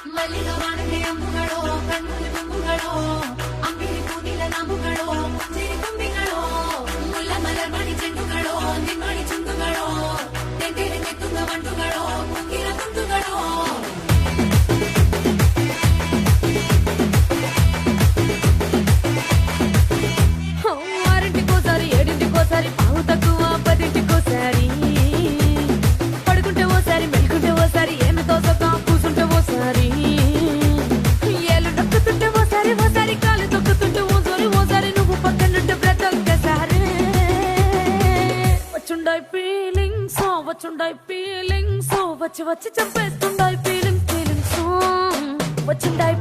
ಮಲ್ಲಿಗೆ ವಾಣಗೆ ಅಂಬುಗಳೋ ಕಣ್ಣು ತುಂಬುಗಳೋ ಅಂಬಿಳಿ ಕೂನಿಲ ನಾಮುಗಳೋ ಮುಂಜಿರಿ ತುಂಬಿಗಳೋ ಮುಲ್ಲ ಮಲರ್ಮಣಿ ಚೆಂಡುಗಳೋ ನಿಮ್ಮಣಿ ಚುಂಡುಗಳೋ ತೆಂಡೆರೆ ತೆತ್ತುಂಗ ಮಂಡುಗಳೋ ಮುಂಗಿರ ತುಂಡುಗಳೋ ఆరింటికోసారి ఏడింటికోసారి పావు తక్కువ పదింటికోసారి పడుకుంటే ఓసారి మెలుకుంటే ఓసారి ఏమి తోసక కూసుంటే ఓసారి ఏళ్ళు నొక్కుతుంటే ఓసారి ఓసారి కాలు తొక్కుతుంటే ఓసారి నువ్వు పక్కనుంటే బ్రతొక్కసారి వచ్చుండాయి ఫీలింగ్స్ వచ్చి వచ్చి చంపేస్తుండాయి ఫీలింగ్స్ వచ్చిండాయి